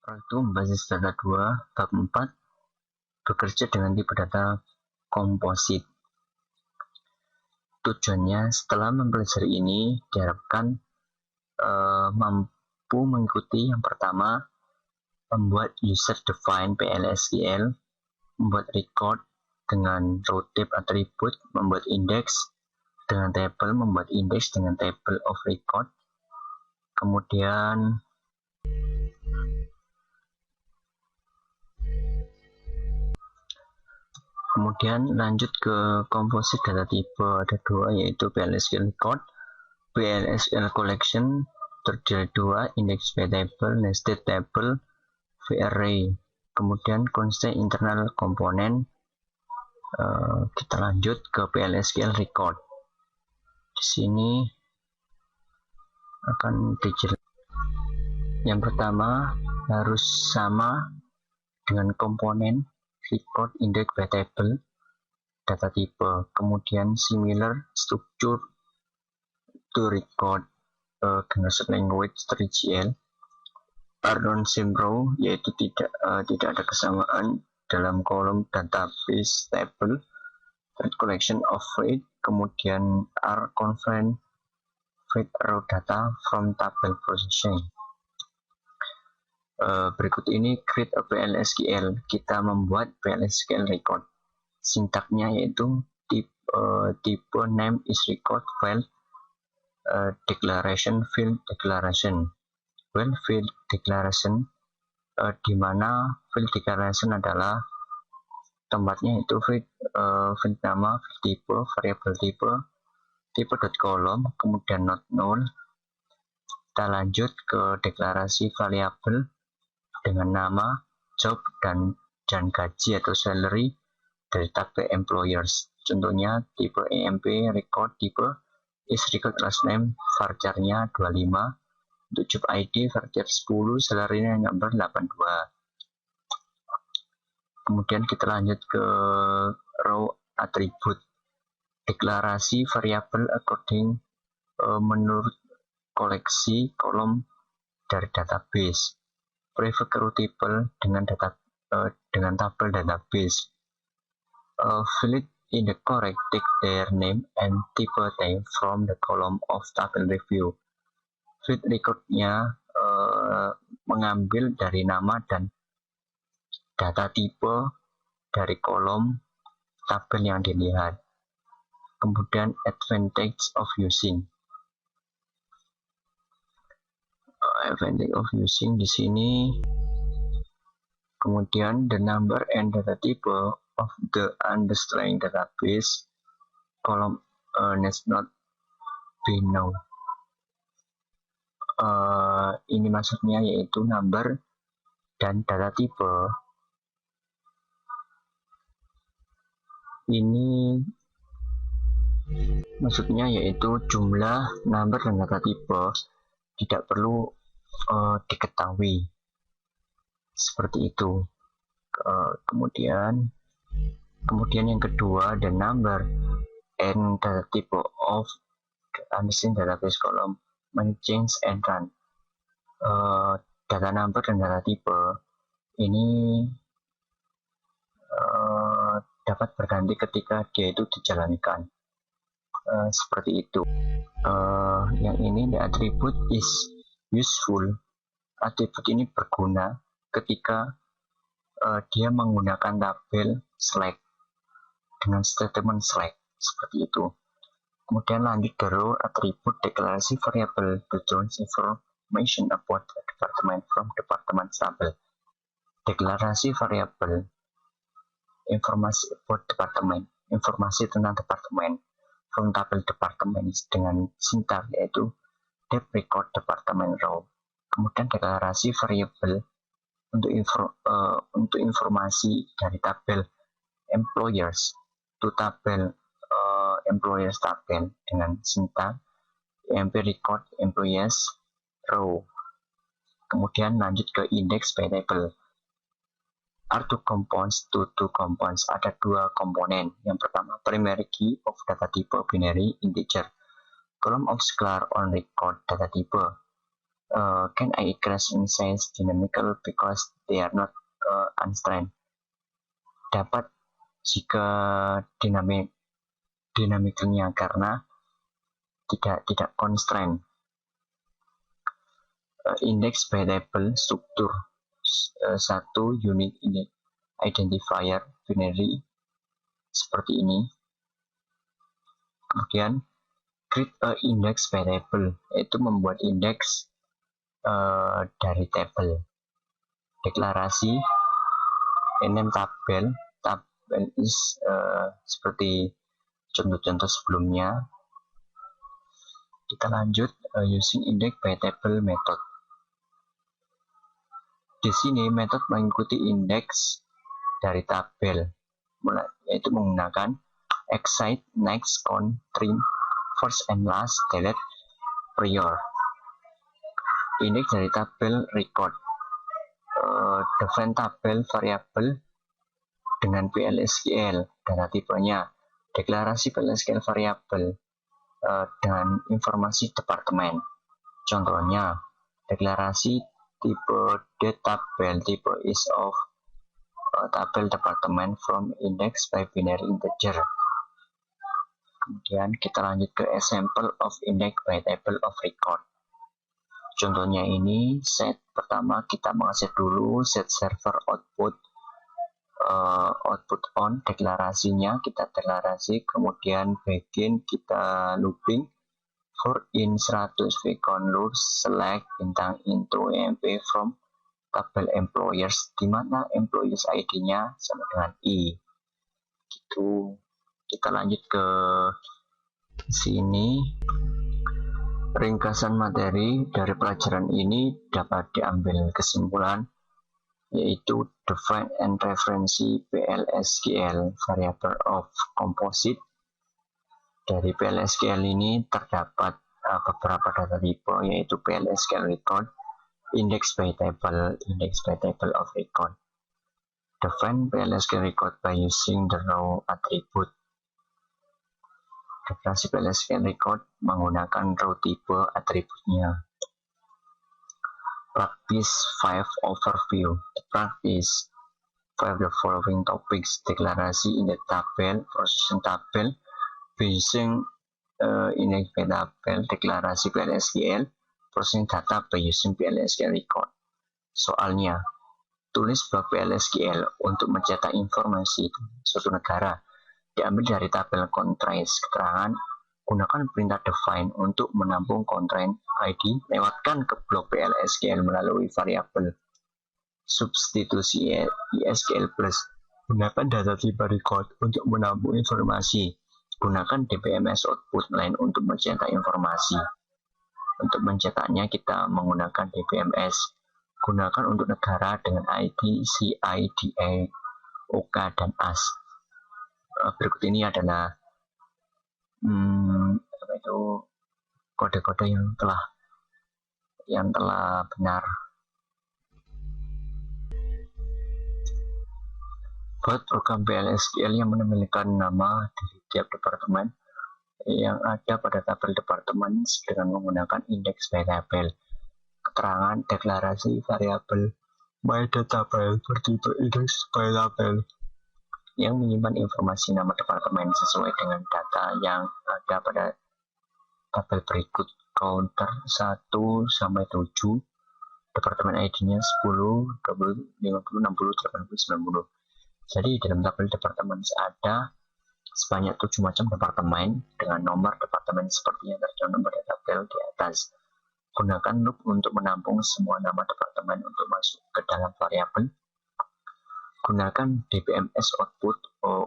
Itu berbasis data 2, bab 4, bekerja dengan tipe data komposit. Tujuannya setelah mempelajari ini diharapkan mampu mengikuti yang pertama, membuat user define PLSQL, membuat record dengan row type attribute, membuat index dengan table, membuat index dengan table of record, kemudian lanjut ke komposit data tipe. Ada dua, yaitu PLSQL record, PLSQL collection, terdiri dua, index by table, nested table, varray. Kemudian constraint internal komponen. Kita lanjut ke PLSQL record. Di sini akan dijelaskan. Yang pertama harus sama dengan komponen record index by table data tipe. Kemudian similar structure to record generation language 3GL. Are same row, yaitu tidak ada kesamaan dalam kolom database table. Thread collection of feed. Kemudian are conference feed raw data from table processing. Berikut ini create a PLSQL. Kita membuat PLSQL record. Sintaknya yaitu type name is record file declaration field declaration. Well, field declaration di mana field declaration adalah tempatnya itu field nama, field type, variable type.column, kemudian not null. Kita lanjut ke deklarasi variabel dengan nama, job, dan gaji atau salary dari table employers. Contohnya tipe EMP record type is record last name, varchar-nya 25, untuk job ID varchar 10, salary-nya number 82. Kemudian kita lanjut ke row attribute. Deklarasi variabel according menurut koleksi kolom dari database. Private row table dengan tabel database. Fill it in the correct take their name and type name from the column of table review. Field record-nya mengambil dari nama dan data tipe dari kolom tabel yang dilihat. Kemudian advantage of using di sini. Kemudian the number and data type of the underlying database column needs not be known. Ini maksudnya yaitu number dan data tipe. Ini maksudnya yaitu jumlah, number, dan data tipe tidak perlu diketahui. Seperti itu. Kemudian yang kedua, the number and data type of the underlying database column may change and run. Data number dan data tipe ini dapat berganti ketika dia itu dijalankan. Seperti itu. Yang ini, the attribute is useful. Atribut ini berguna ketika dia menggunakan tabel select dengan statement select, seperti itu. Kemudian lanjut ke row attribute deklarasi variable returns information about the department from department table. Deklarasi variabel informasi about department, informasi tentang departemen from tabel department dengan sintak yaitu dep record department row. Kemudian deklarasi variabel untuk informasi dari tabel employers to tabel employers tabel dengan sintak emp record employees row. Kemudian lanjut ke index by table. Are two components to two components. Ada dua komponen. Yang pertama, primary key of data type binary integer. Column of scalar on record data type. Can I express in size dynamical because they are not unstrained? Dapat jika dinamiknya karena tidak constraint. Index by table struktur satu unit identifier binary seperti ini. Kemudian create a index by table, yaitu membuat indeks dari tabel. Deklarasi name tabel is seperti contoh-contoh sebelumnya. Kita lanjut using index by table method. Di sini metode mengikuti indeks dari tabel, yaitu menggunakan excite, next, count, trim, first and last, delete, prior. Indeks dari tabel record. Define tabel variabel dengan PLSQL, data tipenya. Deklarasi PLSQL variabel dengan informasi departemen. Contohnya, deklarasi tipe date tabel, tipe is of tabel departemen from index by binary integer. Kemudian kita lanjut ke example of index by table of record. Contohnya ini set pertama kita mengaset dulu set server output on, deklarasinya kita deklarasi, kemudian begin kita looping for in 100 vcon loop select bintang into emp from tabel employers, di mana employers ID-nya sama dengan i. Gitu. Kita lanjut ke sini. Ringkasan materi dari pelajaran ini dapat diambil kesimpulan, yaitu define and referensi PLSQL variable of composite. Dari PLSQL ini terdapat beberapa data tipe, yaitu PLSQL record, index by table of record. Define PLSQL record by using the raw attribute. Deklarasi PLSQL record menggunakan raw tipe atributnya. Practice 5 overview. The practice 5 the following topics: deklarasi in the tabel, processing tabel, using index by tabel, deklarasi PLSQL, processing data by using PLSQL record. Soalnya, tulis bab PLSQL untuk mencetak informasi suatu negara diambil dari tabel contrast keterangan. Gunakan perintah define untuk menampung constraint ID. Lewatkan ke blok PLSQL melalui variabel substitusi ESQL plus. Gunakan data tipe record untuk menampung informasi. Gunakan DBMS output line untuk mencetak informasi. Untuk mencetaknya kita menggunakan DBMS. Gunakan untuk negara dengan ID, CI, DA, OK, dan AS. Berikut ini adalah kode-kode yang telah benar. Buat program PLSQL yang memiliki nama dari tiap departemen yang ada pada tabel departemen dengan menggunakan index by tabel. Keterangan deklarasi variabel by tabel bertipe index by tabel yang menyimpan informasi nama departemen sesuai dengan data yang ada pada tabel berikut. Counter 1 sampai 7, departemen ID-nya 10, 20, 50, 60, 80, 90. Jadi dalam tabel departemen ada sebanyak 7 macam departemen dengan nomor departemen seperti yang tercantum pada tabel di atas. Gunakan loop untuk menampung semua nama departemen untuk masuk ke dalam variabel. Gunakan DBMS output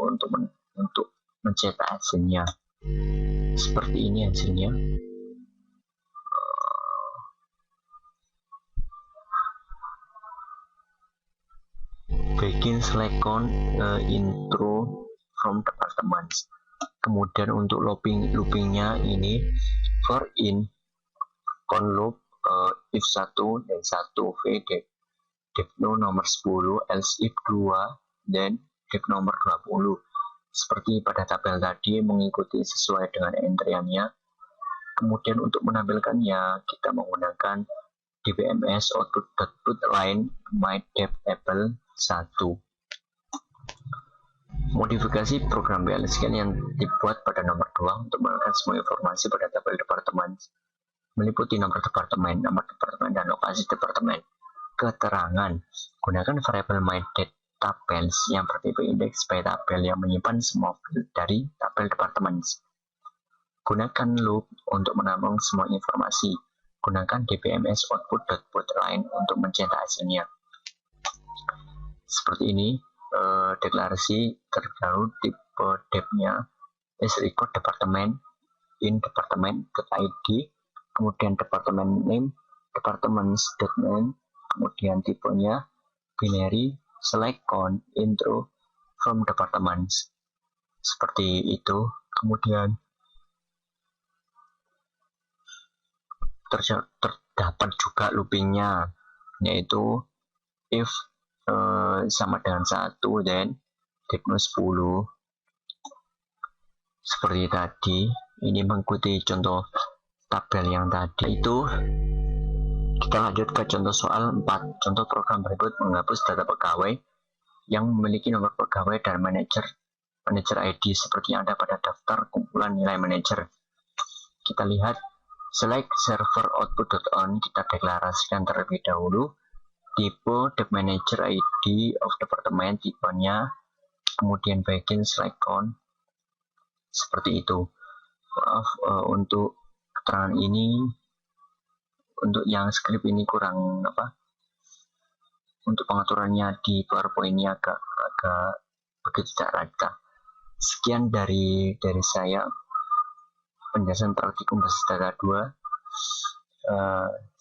untuk mencetak hasilnya. Seperti ini hasilnya. Begin select count intro from departments. Kemudian untuk loopingnya ini for in count loop if 1 dan 1 v depno nomor 10, else if 2, dan dep nomor 20. Seperti pada tabel tadi, mengikuti sesuai dengan entriannya. Kemudian untuk menampilkannya, kita menggunakan dbms output line myDevApple 1. Modifikasi program PL-Scan yang dibuat pada nomor 2 untuk mengenalkan semua informasi pada tabel departemen meliputi nomor departemen, dan lokasi departemen. Keterangan: gunakan variabel myDataBells yang bertipe indeks sebagai tabel yang menyimpan semua field dari tabel departemen. Gunakan loop untuk menampung semua informasi. Gunakan dbms output.putLine untuk mencetak hasilnya. Seperti ini deklarasi terbaru tipe dep-nya is record department in department.id, kemudian department name, departments.name, kemudian tipenya binary, select count, intro, from departments. Seperti itu. Kemudian terdapat juga loopingnya, yaitu if sama dengan 1 then depno 10. Seperti tadi, ini mengikuti contoh tabel yang tadi. Itu kita lanjut ke contoh soal 4. Contoh program berikut menghapus data pegawai yang memiliki nomor pegawai dan manajer ID seperti yang ada pada daftar kumpulan nilai manajer. Kita lihat select server output.on, kita deklarasikan terlebih dahulu tipe depmanager ID of department, tipenya, kemudian bagian select count. Seperti itu. Untuk keterangan ini, untuk yang script ini kurang untuk pengaturannya di PowerPoint ini agak begitu tidak rata. Sekian dari saya penjelasan praktikum basis data 2.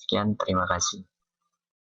Sekian, terima kasih.